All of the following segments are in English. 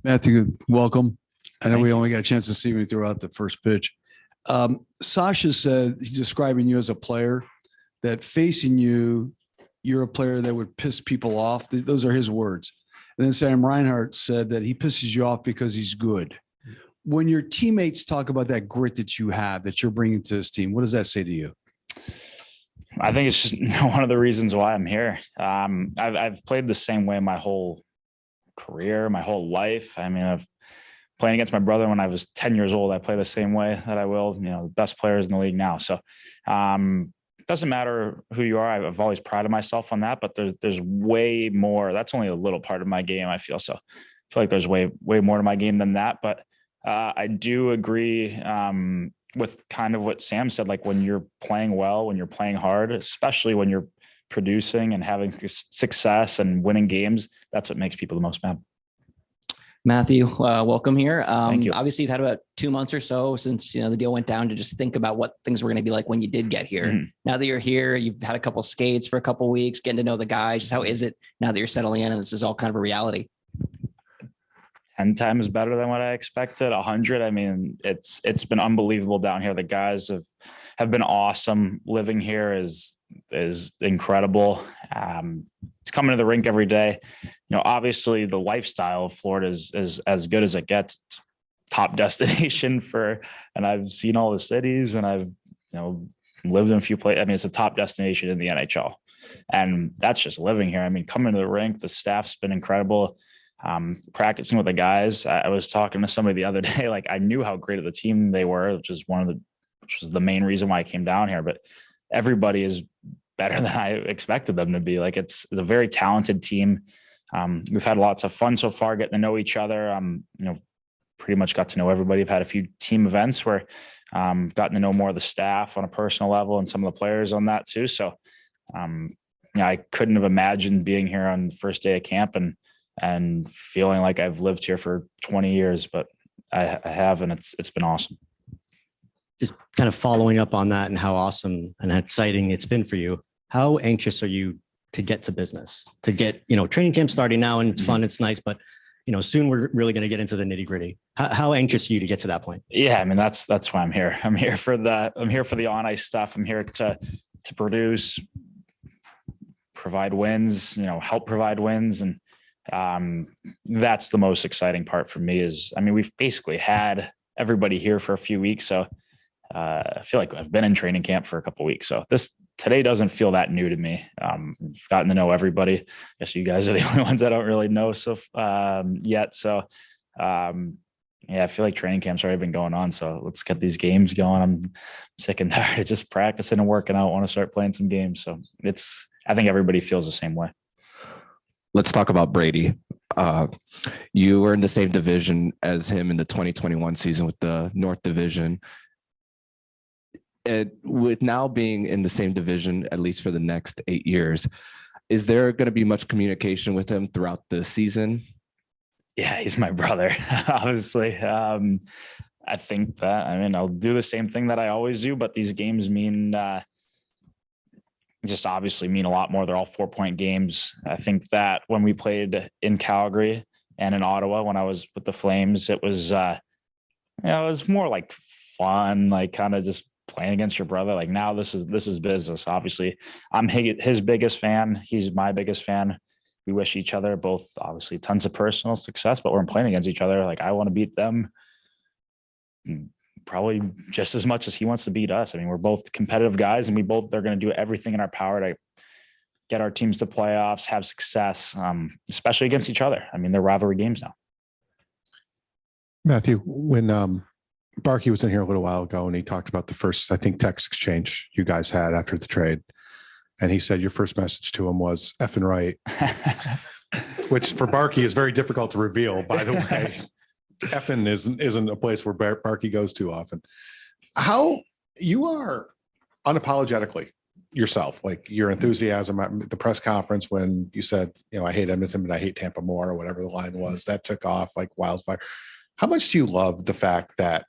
Matthew, welcome. I know Thank we you. only got a chance to see you throughout the first pitch. Sasha said he's describing you as a player that facing you, you're a player that would piss people off. Those are his words. And then Sam Reinhart said that he pisses you off because he's good. When your teammates talk about that grit that you have, that you're bringing to this team, what does that say to you? I think it's just one of the reasons why I'm here. I've played the same way my whole career, my whole life. I mean, I've playing against my brother when I was 10 years old. I play the same way that I will, the best players in the league now. So it doesn't matter who you are. I've always prided myself on that, but there's way more. That's only a little part of my game, I feel. So I feel like there's way more to my game than that. But I do agree with kind of what Sam said, like when you're playing well, when you're playing hard, especially when you're producing and having success and winning games, that's what makes people the most mad. Matthew, welcome here. Thank you. Obviously, you've had about 2 months or so since the deal went down to just think about what things were going to be like when you did get here. Mm-hmm. Now that you're here, you've had a couple of skates for a couple of weeks, getting to know the guys. Just how is it now that you're settling in and this is all kind of a reality? 10 times better than what I expected. 100. I mean, it's been unbelievable down here. The guys have been awesome. Living here is incredible. It's coming to the rink every day. Obviously the lifestyle of Florida is as good as it gets. It's top destination and I've seen all the cities and I've, lived in a few places. I mean, it's a top destination in the NHL, and that's just living here. I mean, coming to the rink, the staff's been incredible. Practicing with the guys. I was talking to somebody the other day, like I knew how great of the team they were, which was the main reason why I came down here, but everybody is better than I expected them to be. Like it's a very talented team. We've had lots of fun so far getting to know each other. Pretty much got to know everybody. I've had a few team events where gotten to know more of the staff on a personal level and some of the players on that too. So, I couldn't have imagined being here on the first day of camp and feeling like I've lived here for 20 years, but I have, and it's been awesome. Just kind of following up on that and how awesome and exciting it's been for you. How anxious are you to get to business, to get, training camp starting now, and it's fun, it's nice, but soon we're really going to get into the nitty gritty. How anxious are you to get to that point? Yeah. I mean, that's why I'm here. I'm here for the on ice stuff. I'm here to produce, provide wins, help provide wins. And that's the most exciting part for me we've basically had everybody here for a few weeks. So I feel like I've been in training camp for a couple of weeks. So today doesn't feel that new to me. I've gotten to know everybody. I guess you guys are the only ones I don't really know yet. So I feel like training camp's already been going on. So let's get these games going. I'm sick and tired of just practicing and working out. I want to start playing some games. So I think everybody feels the same way. Let's talk about Brady. You were in the same division as him in the 2021 season with the North Division. With now being in the same division, at least for the next 8 years, is there going to be much communication with him throughout the season? Yeah, he's my brother, obviously. I think that, I'll do the same thing that I always do, but these games just obviously mean a lot more. They're all 4-point games. I think that when we played in Calgary and in Ottawa, when I was with the Flames, it was, it was more like fun, like kind of just playing against your brother. Like now this is business. Obviously I'm his biggest fan. He's my biggest fan. We wish each other both obviously tons of personal success, but we're playing against each other. Like I want to beat them probably just as much as he wants to beat us. We're both competitive guys, and they're going to do everything in our power to get our teams to playoffs, have success, especially against each other. They're rivalry games now. Matthew, when Barkey was in here a little while ago and he talked about the first, I think, text exchange you guys had after the trade. And he said your first message to him was effing right, which for Barkey is very difficult to reveal, by the way. Effing isn't a place where Barkey goes too often. How you are unapologetically yourself, like your enthusiasm at the press conference when you said, I hate Edmonton, but I hate Tampa more, or whatever the line was, that took off like wildfire. How much do you love the fact that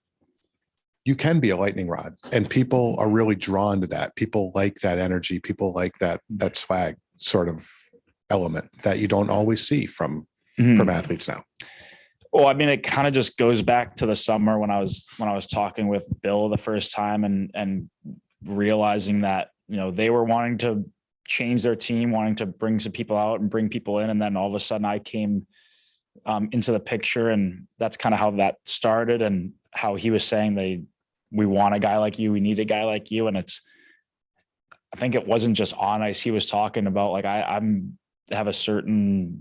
you can be a lightning rod and people are really drawn to that? People like that energy. People like that swag sort of element that you don't always see from from athletes now? Well, I mean, it kind of just goes back to the summer when I was talking with Bill the first time and realizing that, they were wanting to change their team, wanting to bring some people out and bring people in. And then all of a sudden I came into the picture, and that's kind of how that started, and how he was saying we want a guy like you. We need a guy like you. And I think it wasn't just on ice. He was talking about like, I'm have a certain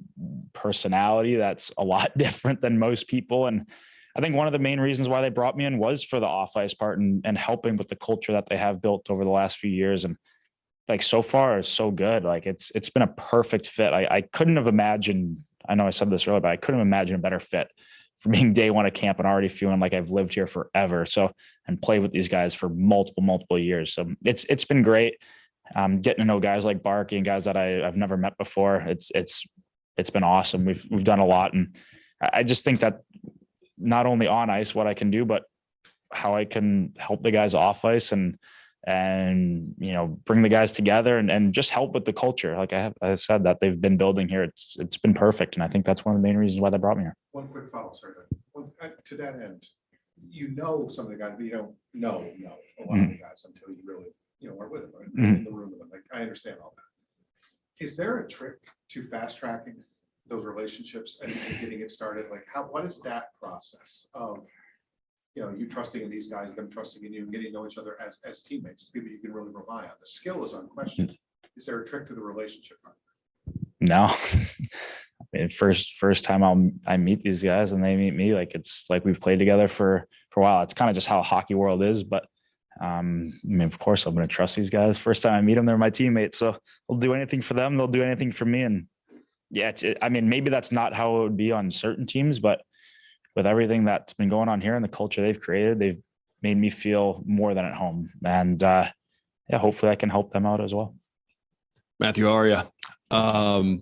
personality that's a lot different than most people. And I think one of the main reasons why they brought me in was for the off ice part and helping with the culture that they have built over the last few years. And like, so far it's so good. Like it's been a perfect fit. I couldn't have imagined, I know I said this earlier, but I couldn't imagine a better fit for being day one at camp and already feeling like I've lived here forever. So, and played with these guys for multiple years. So it's been great. Getting to know guys like Barky and guys that I've never met before. It's been awesome. We've done a lot. And I just think that not only on ice, what I can do, but how I can help the guys off ice and bring the guys together and just help with the culture. Like I said, that they've been building here. It's been perfect. And I think that's one of the main reasons why they brought me here. One quick follow-up, sorry. To that end, some of the guys, but you don't know a lot of the guys until you really, are with them, right? In the room with them. Like, I understand all that. Is there a trick to fast tracking those relationships and getting it started? Like, what is that process of, you trusting in these guys, them trusting in you, getting to know each other as teammates, people you can really rely on? The skill is unquestioned. Is there a trick to the relationship? No. I mean, first time I meet these guys and they meet me, like, it's like we've played together for a while. It's kind of just how hockey world is, but I mean, of course I'm going to trust these guys. First time I meet them, they're my teammates. So I'll do anything for them. They'll do anything for me. And yeah, I mean, maybe that's not how it would be on certain teams, but with everything that's been going on here and the culture they've created, they've made me feel more than at home. And hopefully I can help them out as well. Matthew, how are you?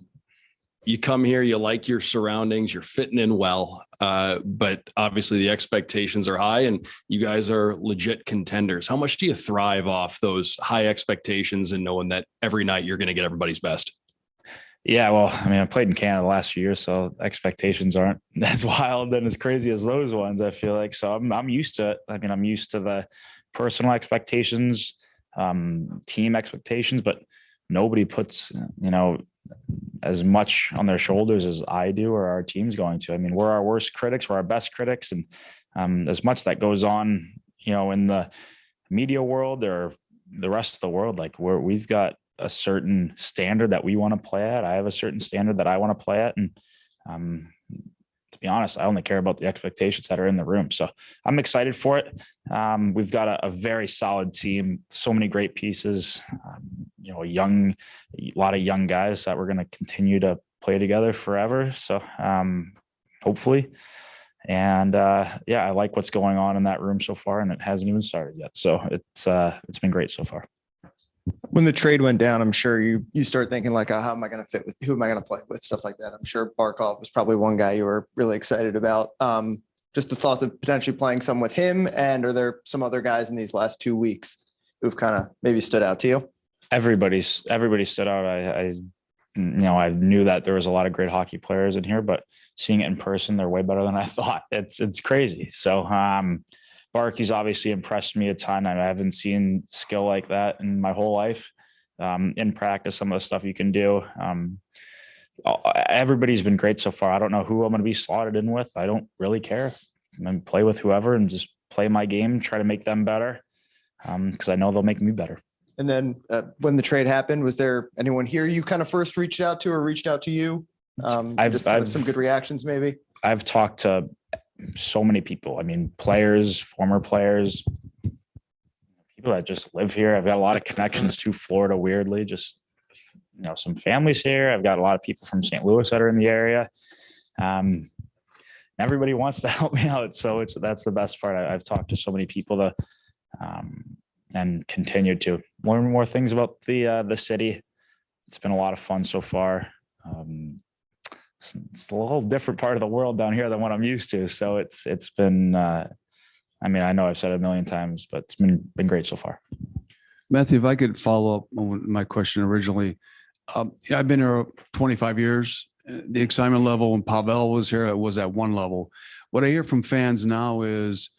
You come here, you like your surroundings, you're fitting in well, but obviously the expectations are high and you guys are legit contenders. How much do you thrive off those high expectations and knowing that every night you're going to get everybody's best? Yeah, well, I mean, I played in Canada the last few years, so expectations aren't as wild and as crazy as those ones, I feel like. So I'm used to it. I mean, I'm used to the personal expectations, team expectations, but nobody puts, as much on their shoulders as I do or our team's going to. I mean, we're our worst critics, we're our best critics. And as much that goes on, in the media world or the rest of the world, like we've got a certain standard that we want to play at. I have a certain standard that I want to play at. And to be honest, I only care about the expectations that are in the room. So I'm excited for it. We've got a very solid team, so many great pieces, a lot of young guys that we're going to continue to play together forever. So hopefully. And I like what's going on in that room so far, and it hasn't even started yet. So it's been great so far. When the trade went down, I'm sure you start thinking like, how am I going to fit with, who am I going to play with, stuff like that. I'm sure Barkov was probably one guy you were really excited about. Just the thought of potentially playing some with him, and are there some other guys in these last 2 weeks who've kind of maybe stood out to you? Everybody stood out. I knew that there was a lot of great hockey players in here, but seeing it in person, they're way better than I thought. It's crazy. So Barky's obviously impressed me a ton. I haven't seen skill like that in my whole life. In practice, some of the stuff you can do. Everybody's been great so far. I don't know who I'm going to be slotted in with. I don't really care. I'm going to play with whoever and just play my game, try to make them better, because I know they'll make me better. And then when the trade happened, was there anyone here you kind of first reached out to or reached out to you? I've some good reactions, maybe. I've talked to so many people. I mean, players, former players, people that just live here. I've got a lot of connections to Florida, weirdly, just, some families here. I've got a lot of people from St. Louis that are in the area. Everybody wants to help me out. So that's the best part. I've talked to so many people and continued to learn more things about the city. It's been a lot of fun so far. It's a little different part of the world down here than what I'm used to. So it's been, I know I've said it a million times, but it's been great so far. Matthew, if I could follow up on my question originally. I've been here 25 years, The excitement level when Pavel was here, it was at one level. What I hear from fans now is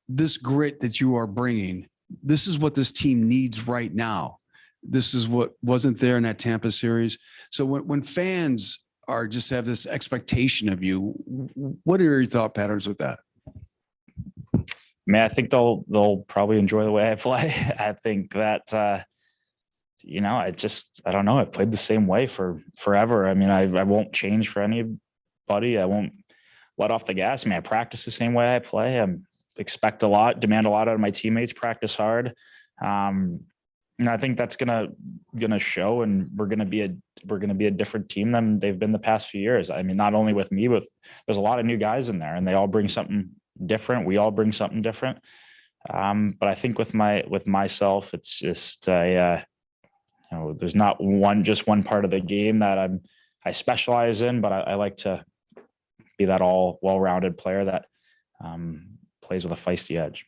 this grit that you are bringing. This is what this team needs right now. This is what wasn't there in that Tampa series. So when fans are just have this expectation of you, what are your thought patterns with that? Man, I think they'll probably enjoy the way I play. I think that I don't know. I've played the same way for forever. I mean, I won't change for anybody. I won't let off the gas. I mean, I practice the same way I play. I expect a lot, demand a lot out of my teammates, practice hard. And I think that's gonna show, and we're gonna be a different team than they've been the past few years. I mean, not only with me, there's a lot of new guys in there, and they all bring something different. We all bring something different. But I think with myself, it's just there's not one part of the game that I specialize in, but I like to be that all well-rounded player that plays with a feisty edge.